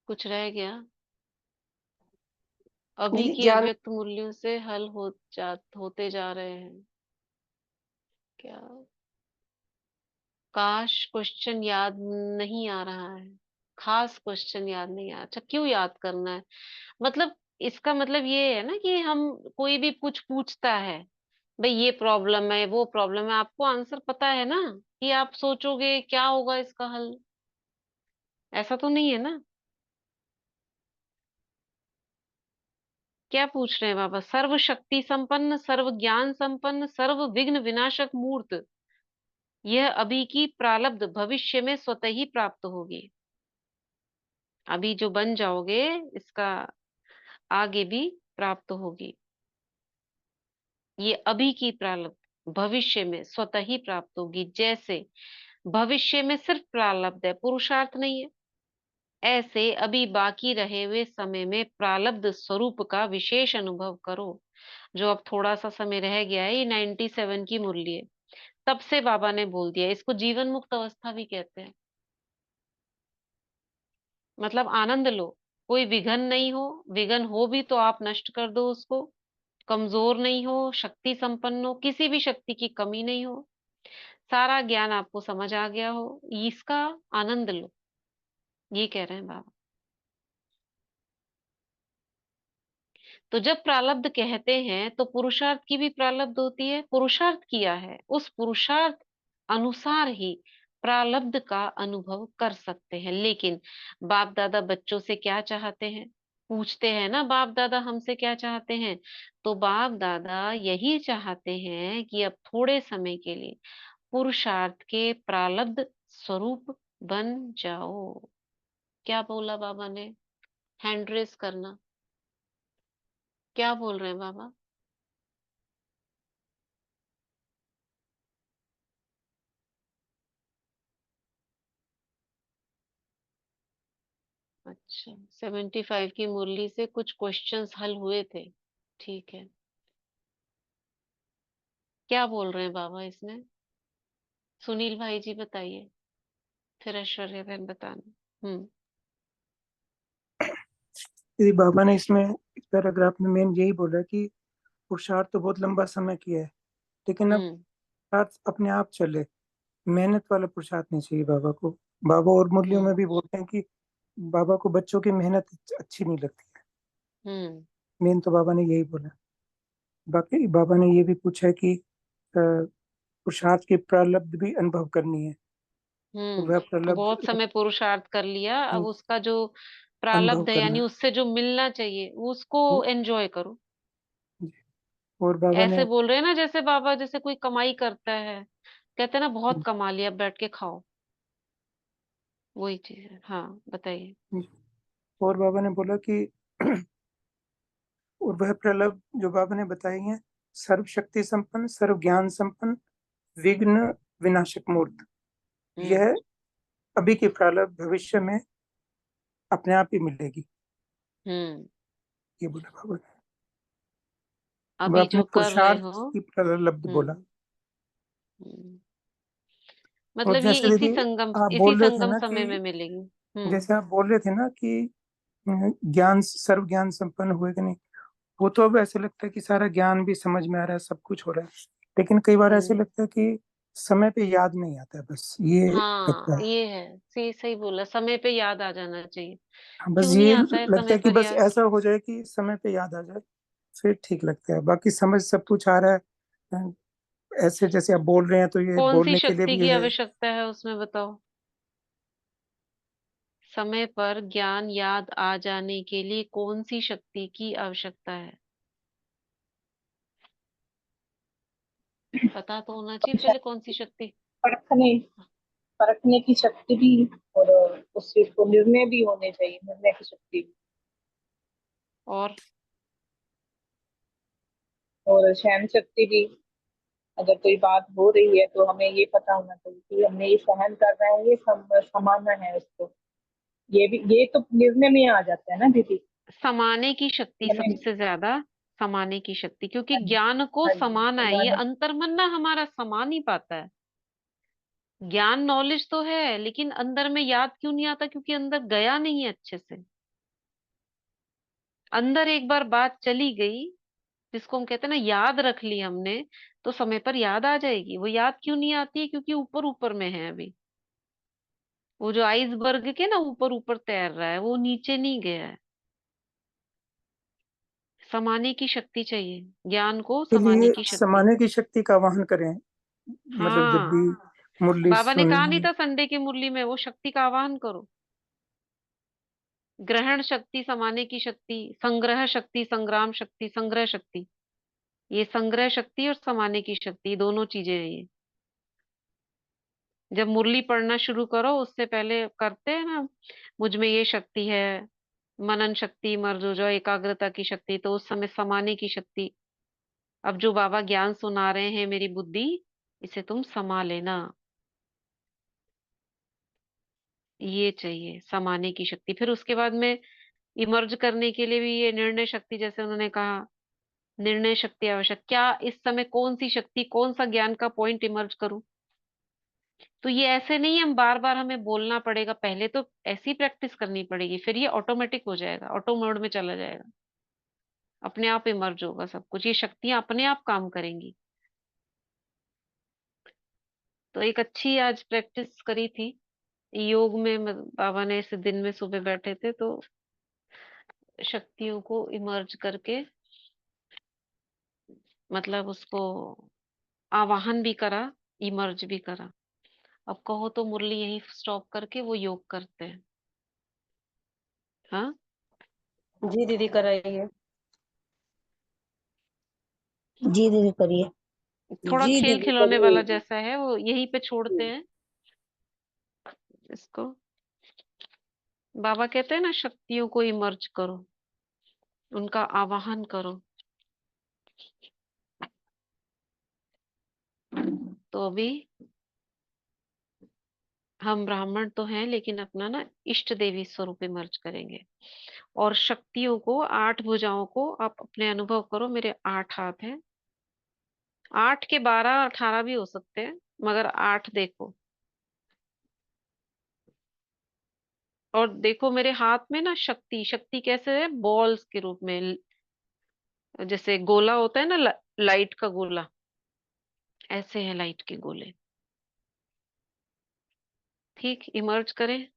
कुछ रह गया? अभी जी की ज्ञान अव्यक्त मूल्यों से हल होते जा रहे हैं क्या? काश क्वेश्चन याद नहीं आ रहा है, खास क्वेश्चन याद नहीं आ। अच्छा, क्यों याद करना है? मतलब इसका मतलब ये है ना कि हम, कोई भी कुछ पूछता है, भाई ये प्रॉब्लम है वो प्रॉब्लम है, आपको आंसर पता है ना, कि आप सोचोगे क्या होगा इसका हल? ऐसा तो नहीं है ना? क्या पूछ रहे हैं बाबा? सर्व शक्ति संपन्न, सर्व ज्ञान संपन्न, सर्व विघ्न विनाशक मूर्त, यह अभी की प्रारब्ध भविष्य में स्वतः ही प्राप्त होगी। अभी जो बन जाओगे, इसका आगे भी प्राप्त होगी। ये अभी की प्रारब्ध भविष्य में स्वतः ही प्राप्त होगी। जैसे भविष्य में सिर्फ प्रारब्ध है, पुरुषार्थ नहीं है, ऐसे अभी बाकी रहे हुए समय में प्रारब्ध स्वरूप का विशेष अनुभव करो। जो अब थोड़ा सा समय रह गया है, ये 97 की मुरली है, तब से बाबा ने बोल दिया। इसको जीवन मुक्त अवस्था भी कहते हैं। मतलब आनंद लो, कोई विघन नहीं हो, विघन हो भी तो आप नष्ट कर दो उसको। कमजोर नहीं हो, शक्ति संपन्न हो, किसी भी शक्ति की कमी नहीं हो, सारा ज्ञान आपको समझ आ गया हो, इसका आनंद लो, ये कह रहे हैं बाबा। तो जब प्रारब्ध कहते हैं तो पुरुषार्थ की भी प्रारब्ध होती है। पुरुषार्थ किया है, उस पुरुषार्थ अनुसार ही प्रारब्ध का अनुभव कर सकते हैं। लेकिन बाप दादा बच्चों से क्या चाहते हैं? पूछते हैं ना, बाप दादा हमसे क्या चाहते हैं? तो बाप दादा यही चाहते हैं कि अब थोड़े समय के लिए पुरुषार्थ के प्रारब्ध स्वरूप बन जाओ। क्या बोला बाबा ने? हैंड रेस करना। क्या बोल रहे हैं बाबा? अच्छा, 75 की मुरली से कुछ क्वेश्चंस हल हुए थे, ठीक है। क्या बोल रहे हैं बाबा इसमें? सुनील भाई जी बताइए, फिर ऐश्वर्या बहन बताना। यदि बाबा ने इसमें इस पैराग्राफ में मेन यही बोला कि पुरुषार्थ तो बहुत लंबा समय किया है, लेकिन अब हम्म। पुरुषार्थ अपने आप चले, मेहनत वाला पुरुषार्थ नहीं चाहिए बाबा को। बाबा और मुरलियों में हम्म। भी बोलते हैं कि बाबा को बच्चों की मेहनत अच्छी नहीं लगती है। हम्म। मेन तो बाबा ने यही बोला। बाकी बाबा ने ये भी पूछा है कि पुरुषार्थ की प्रारब्ध भी अनुभव करनी है, तो वह बहुत प्रारब्ध समय पुरुषार्थ कर लिया, अब उसका जो अनुभव प्रारब्ध है, करना यानी उससे जो मिलना चाहिए उसको है। एंजॉय करो। और बाबा ऐसे ने बोल रहे हैं ना, जैसे बाबा, जैसे कोई कमाई करता है, कहते हैं ना बहुत कमा लिया, अब बैठ के खाओ। वही चीज है। हाँ, बताइए। और बाबा ने बोला कि और वह प्रलभ जो बाबा ने बताई है, सर्व शक्ति संपन्न, सर्व ज्ञान संपन्न, विघ्न विनाशक मूर्त। यह अभी की प्रलभ भविष्य में अपने आप ही मिलेगी, ये बोला बाबा ने। वो अभी अपने जो कर रहे पुरुषार्थ हो। की प्रलब्ध बोला। हम्म, और मतलब ये जैसे इसी दीदी संगम आप इसी बोल रहे थे संगम ना समय में कि, मिलेगी। जैसे आप बोल रहे थे ना कि ज्ञान, सर्व ज्ञान संपन्न हुए कि नहीं, वो तो अब ऐसे लगता है कि सारा ज्ञान भी समझ में आ रहा है, सब कुछ हो रहा है, लेकिन कई बार ऐसे लगता है कि समय पे याद नहीं आता है, बस ये हाँ, लगता है। ये है, सही सही बोला, समय पे याद आ जाना चाहिए। हाँ, बस क्यों नहीं ये आता है लगता समय है कि पर बस याद? ऐसा हो जाए कि समय पे याद आ जाए, फिर ठीक लगता है। बाकी समझ सब कुछ आ रहा है, ऐसे जैसे आप बोल रहे हैं तो ये कौन सी बोलने के लिए शक्ति भी की है। आवश्यकता है उसमें, बताओ? समय पर ज्ञान याद आ जाने के लिए कौन सी शक्ति की आवश्यकता है? पता तो होना चाहिए पहले कौन सी शक्ति। परखने परखने की शक्ति भी, और उस चीज को निर्णय भी होने चाहिए, निर्णय की शक्ति भी। और और सहन शक्ति भी, अगर कोई बात हो रही है तो हमें ये पता होना चाहिए कि हमने ये सहन करना है, ये समाना है उसको। ये भी, ये तो निर्णय में आ जाता है ना दीदी। समाने की शक्ति हमें, सबसे ज्यादा, समाने की शक्ति, क्योंकि हाँ जी, ज्ञान को हाँ जी, समाना है, ये समाने। अंतर्मन ना हमारा समा नहीं पाता है। ज्ञान नॉलेज तो है, लेकिन अंदर में याद क्यों नहीं आता? क्योंकि अंदर गया नहीं है अच्छे से। अंदर एक बार बात चली गई, जिसको हम कहते हैं ना, याद रख ली हमने, तो समय पर याद आ जाएगी। वो याद क्यों नहीं आती है? क्योंकि ऊपर ऊपर में है अभी। वो जो आइसबर्ग के ना ऊपर ऊपर तैर रहा है, वो नीचे नहीं गया है। समाने की शक्ति चाहिए, ज्ञान को के समाने लिए की शक्ति। समाने की शक्ति का आवाहन करें, मतलब जब हाँ, भी मुरली बाबा ने कहा नहीं सुननी। था संडे की मुरली में, वो शक्ति का आवाहन करो। ग्रहण शक्ति, समाने की शक्ति, संग्रह शक्ति, संग्राम शक्ति, संग्रह शक्ति। ये संग्रह शक्ति और समाने की शक्ति, दोनों चीजें हैं ये। जब मुरली पढ़ना शुरू करो उससे पहले करते हैं ना, मुझ में ये शक्ति है, मनन शक्ति, मर्ज हो जाओ, एकाग्रता की शक्ति, तो उस समय समाने की शक्ति। अब जो बाबा ज्ञान सुना रहे हैं मेरी बुद्धि, इसे तुम समा लेना, ये चाहिए समाने की शक्ति। फिर उसके बाद में इमर्ज करने के लिए भी ये निर्णय शक्ति, जैसे उन्होंने कहा, निर्णय शक्ति आवश्यक। क्या इस समय कौन सी शक्ति, कौन सा ज्ञान का पॉइंट इमर्ज करूं? तो ये ऐसे नहीं, हम बार बार हमें बोलना पड़ेगा, पहले तो ऐसी प्रैक्टिस करनी पड़ेगी, फिर ये ऑटोमेटिक हो जाएगा, ऑटो मोड में चला जाएगा, अपने आप इमर्ज होगा सब कुछ, ये शक्तियां अपने आप काम करेंगी। तो एक अच्छी आज प्रैक्टिस करी थी योग में, बाबा ने इस दिन में सुबह बैठे थे तो शक्तियों को इमर्ज करके, मतलब उसको आवाहन भी करा, इमर्ज भी करा। अब कहो तो मुरली यही स्टॉप करके वो योग करते हैं। हाँ, जी दीदी कराइए। जी दीदी करिए। थोड़ा जी खेल दीदी खिलौने वाला करिए। जैसा है, वो यहीं पे छोड़ते हैं इसको। बाबा कहते हैं ना, शक्तियों को इमर्ज करो, उनका आवाहन करो। तो अभी हम ब्राह्मण तो हैं, लेकिन अपना ना इष्ट देवी स्वरूप इमर्ज करेंगे। और शक्तियों को, 8 भुजाओं को आप अपने अनुभव करो। मेरे 8 हाथ हैं, 8 के 12 18 भी हो सकते हैं, मगर 8 देखो। और देखो मेरे हाथ में ना शक्ति, शक्ति कैसे है? बॉल्स के रूप में, जैसे गोला होता है ना, लाइट का गोला, ऐसे है लाइट के गोले। ठीक, इमर्ज करें।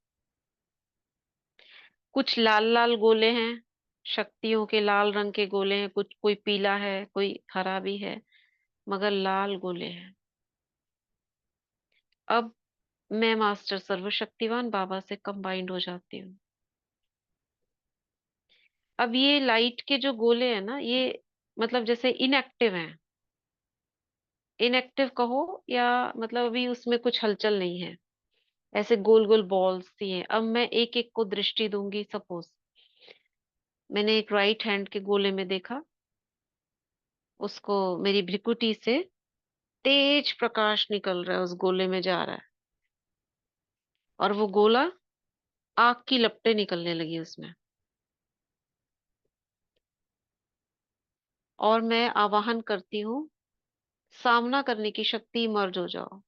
कुछ लाल लाल गोले हैं, शक्तियों के लाल रंग के गोले हैं, कुछ कोई पीला है, कोई हरा भी है, मगर लाल गोले हैं। अब मैं मास्टर सर्वशक्तिवान बाबा से कंबाइंड हो जाती हूँ। अब ये लाइट के जो गोले हैं ना, ये मतलब जैसे इनएक्टिव हैं, इनएक्टिव कहो, या मतलब अभी उसमें कुछ हलचल नहीं है, ऐसे गोल गोल बॉल्स सी हैं। अब मैं एक एक को दृष्टि दूंगी, सपोज मैंने एक राइट हैंड के गोले में देखा, उसको मेरी भ्रिकुटी से तेज प्रकाश निकल रहा है, उस गोले में जा रहा है, और वो गोला आग की लपटें निकलने लगी उसमें। और मैं आवाहन करती हूँ, सामना करने की शक्ति मर्ज हो जाओ।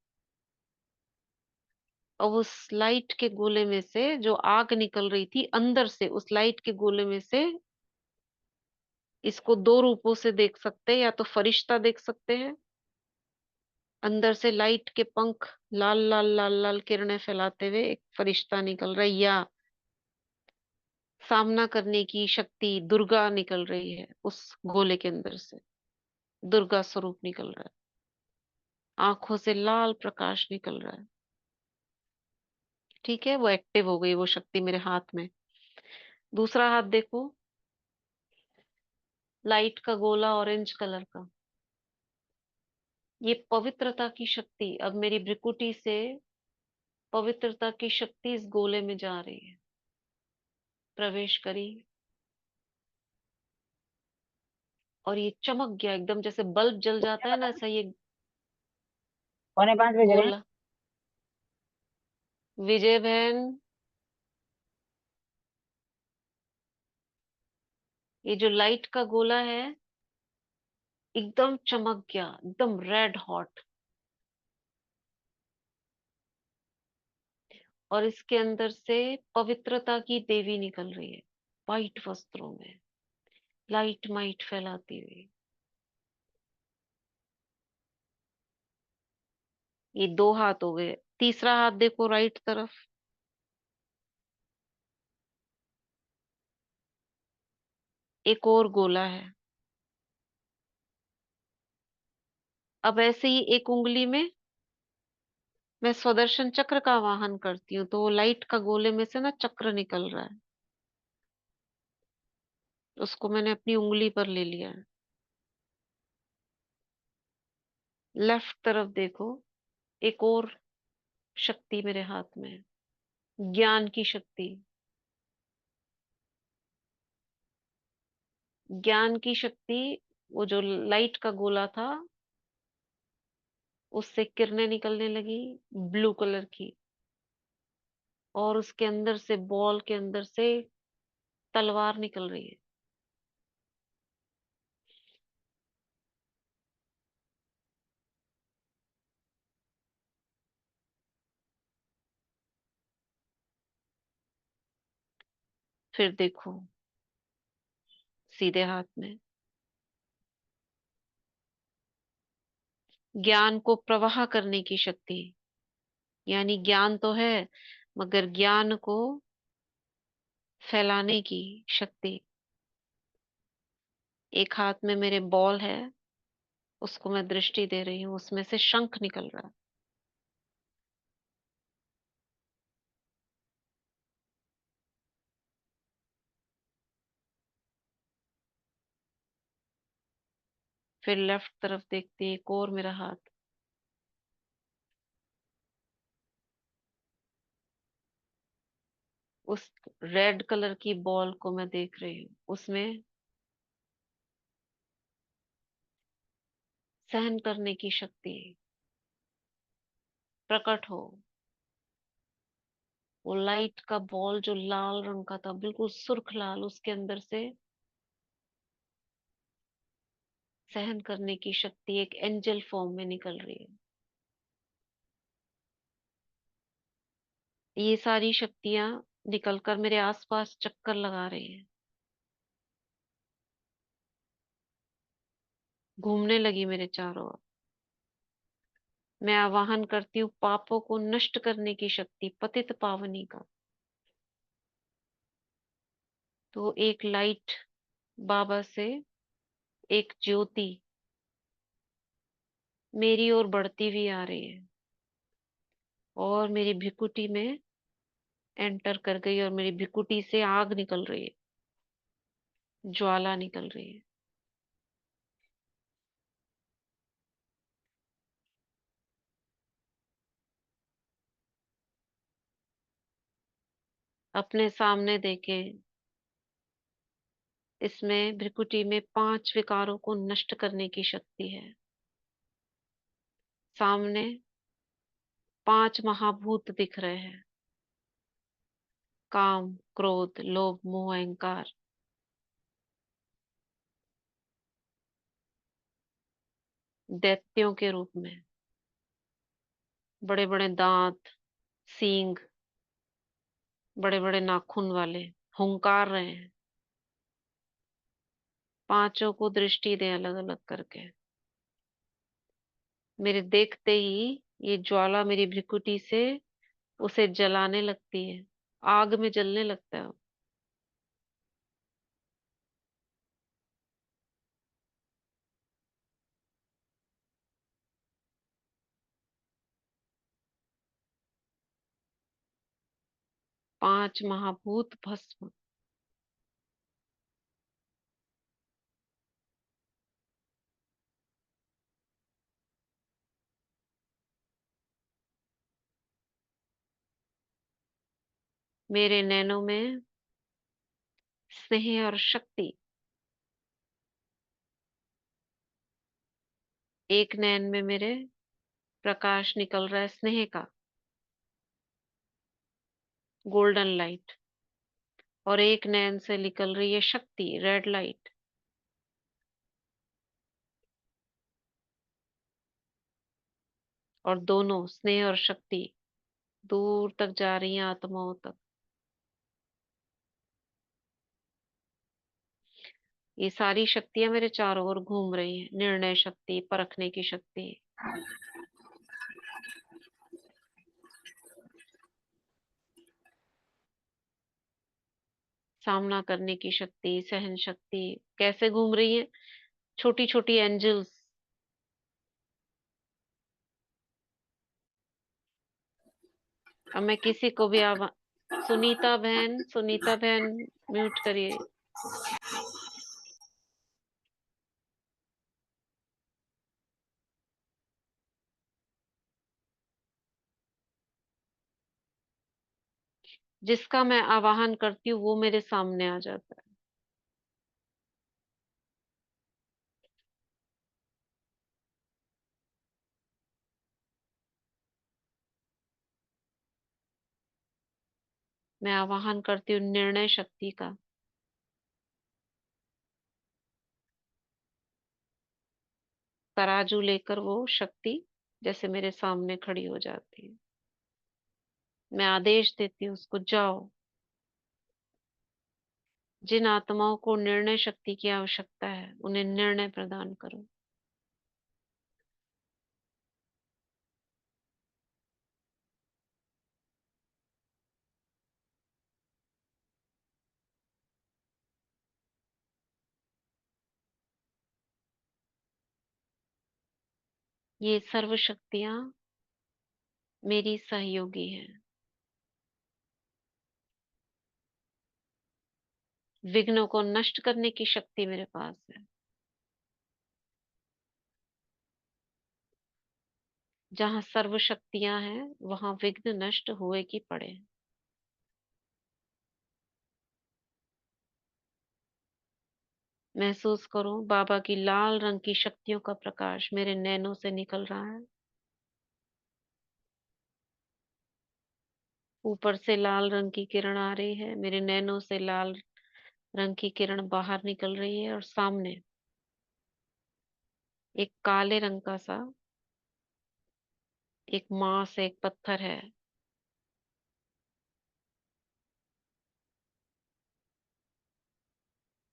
और उस लाइट के गोले में से जो आग निकल रही थी अंदर से, उस लाइट के गोले में से, इसको दो रूपों से देख सकते हैं, या तो फरिश्ता देख सकते हैं, अंदर से लाइट के पंख लाल लाल लाल लाल किरणें फैलाते हुए एक फरिश्ता निकल रहा है, या सामना करने की शक्ति दुर्गा निकल रही है उस गोले के अंदर से, दुर्गा स्वरूप निकल रहा है, आंखों से लाल प्रकाश निकल रहा है। ठीक है, वो एक्टिव हो गई वो शक्ति मेरे हाथ में। दूसरा हाथ देखो, लाइट का गोला ऑरेंज कलर का, ये पवित्रता की शक्ति अब मेरी भ्रिकुटी से, पवित्रता की शक्ति इस गोले में जा रही है, प्रवेश करी, और ये चमक गया एकदम, जैसे बल्ब जल जाता है ना, ऐसा ये 4:45 बज रहे हैं। गोला। विजय बहन, ये जो लाइट का गोला है एकदम चमक गया, एकदम रेड हॉट, और इसके अंदर से पवित्रता की देवी निकल रही है, वाइट वस्त्रों में, लाइट माइट फैलाती हुई। ये दो हाथ हो गए। तीसरा हाथ देखो, राइट तरफ, एक और गोला है। अब ऐसे ही एक उंगली में मैं स्वदर्शन चक्र का वाहन करती हूँ, तो वो लाइट का गोले में से ना चक्र निकल रहा है, उसको मैंने अपनी उंगली पर ले लिया है। लेफ्ट तरफ देखो, एक और शक्ति मेरे हाथ में है, ज्ञान की शक्ति। ज्ञान की शक्ति, वो जो लाइट का गोला था उससे किरणें निकलने लगी ब्लू कलर की, और उसके अंदर से, बॉल के अंदर से तलवार निकल रही है। फिर देखो सीधे हाथ में, ज्ञान को प्रवाह करने की शक्ति, यानी ज्ञान तो है मगर ज्ञान को फैलाने की शक्ति। एक हाथ में मेरे बॉल है, उसको मैं दृष्टि दे रही हूँ, उसमें से शंख निकल रहा है। फिर लेफ्ट तरफ देखती, एक और मेरा हाथ, उस रेड कलर की बॉल को मैं देख रही हूँ, उसमें सहन करने की शक्ति प्रकट हो। वो लाइट का बॉल जो लाल रंग का था, बिल्कुल सुर्ख लाल, उसके अंदर से सहन करने की शक्ति एक एंजल फॉर्म में निकल रही है। ये सारी शक्तियां निकलकर मेरे आसपास चक्कर लगा रही हैं, घूमने लगी मेरे चारों ओर। मैं आवाहन करती हूँ पापों को नष्ट करने की शक्ति, पतित पावनी का। तो एक लाइट बाबा से, एक ज्योति मेरी ओर बढ़ती हुई आ रही है, और मेरी भिकुटी में एंटर कर गई, और मेरी भिकुटी से आग निकल रही है, ज्वाला निकल रही है। अपने सामने देखे इसमें भृकुटी में 5 विकारों को नष्ट करने की शक्ति है। सामने 5 महाभूत दिख रहे हैं, काम, क्रोध, लोभ, मोह, अहंकार। दैत्यों के रूप में, बड़े बड़े दांत, सींग, बड़े बड़े नाखून वाले, हुंकार रहे हैं। पांचों को दृष्टि दें अलग अलग करके। मेरे देखते ही ये ज्वाला मेरी भृकुटी से उसे जलाने लगती है, आग में जलने लगता है वो। पांच महाभूत भस्म। मेरे नैनों में स्नेह और शक्ति। एक नैन में मेरे प्रकाश निकल रहा है स्नेह का, गोल्डन लाइट, और एक नैन से निकल रही है शक्ति, रेड लाइट। और दोनों स्नेह और शक्ति दूर तक जा रही हैं, आत्माओं तक। ये सारी शक्तियां मेरे चारों ओर घूम रही हैं। निर्णय शक्ति, परखने की शक्ति, सामना करने की शक्ति, सहन शक्ति। कैसे घूम रही है? छोटी छोटी एंजल्स। अब मैं किसी को भी सुनीता बहन म्यूट करिए। जिसका मैं आवाहन करती हूँ वो मेरे सामने आ जाता है। मैं आवाहन करती हूँ निर्णय शक्ति का। तराजू लेकर वो शक्ति जैसे मेरे सामने खड़ी हो जाती है। मैं आदेश देती हूँ उसको, जाओ। जिन आत्माओं को निर्णय शक्ति की आवश्यकता है उन्हें निर्णय प्रदान करो। ये सर्व शक्तियां मेरी सहयोगी हैं। विघ्नों को नष्ट करने की शक्ति मेरे पास है। जहाँ सर्व शक्तियां हैं वहां विघ्न नष्ट हुए की पड़े। महसूस करो बाबा की लाल रंग की शक्तियों का प्रकाश मेरे नैनों से निकल रहा है। ऊपर से लाल रंग की किरण आ रही है, मेरे नैनों से लाल रंग की किरण बाहर निकल रही है, और सामने एक काले रंग का सा एक मांस, एक पत्थर है।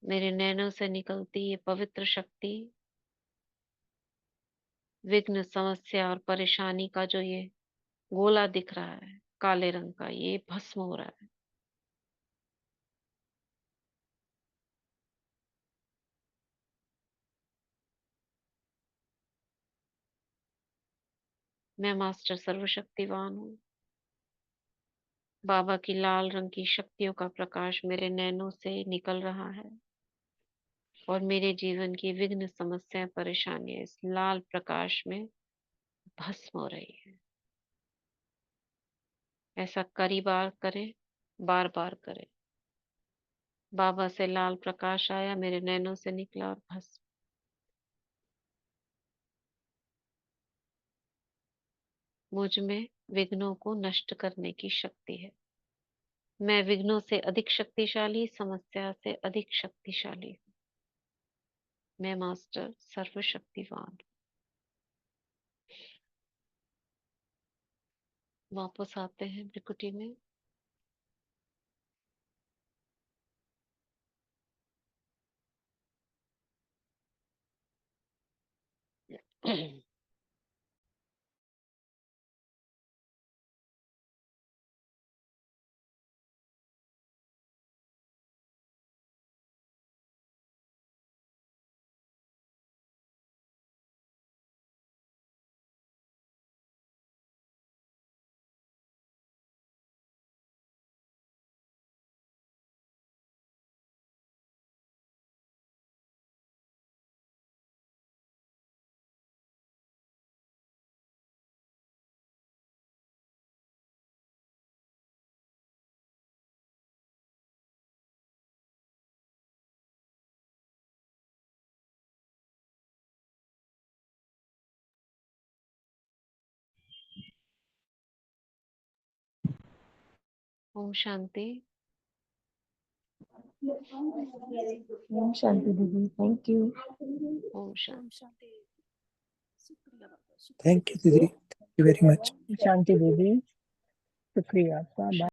मेरे नैनों से निकलती ये पवित्र शक्ति विघ्न, समस्या और परेशानी का जो ये गोला दिख रहा है काले रंग का, ये भस्म हो रहा है। मैं मास्टर सर्वशक्तिवान हूँ। बाबा की लाल रंग की शक्तियों का प्रकाश मेरे नैनों से निकल रहा है, और मेरे जीवन की विघ्न, समस्याएं, परेशानियां इस लाल प्रकाश में भस्म हो रही है। ऐसा कई बार करें, बार बार करें। बाबा से लाल प्रकाश आया, मेरे नैनों से निकला और भस्म। मुझ में विघ्नों को नष्ट करने की शक्ति है। मैं विघ्नों से अधिक शक्तिशाली, समस्या से अधिक शक्तिशाली हूँ। मैं मास्टर सर्वशक्तिवान। वापस आते हैं भ्रिकुटी में। ओम शांति। ओम शांति दीदी, थैंक यू। ओम शांति। थैंक यू दीदी, थैंक यू वेरी मच। शांति दीदी, शुक्रिया आपका।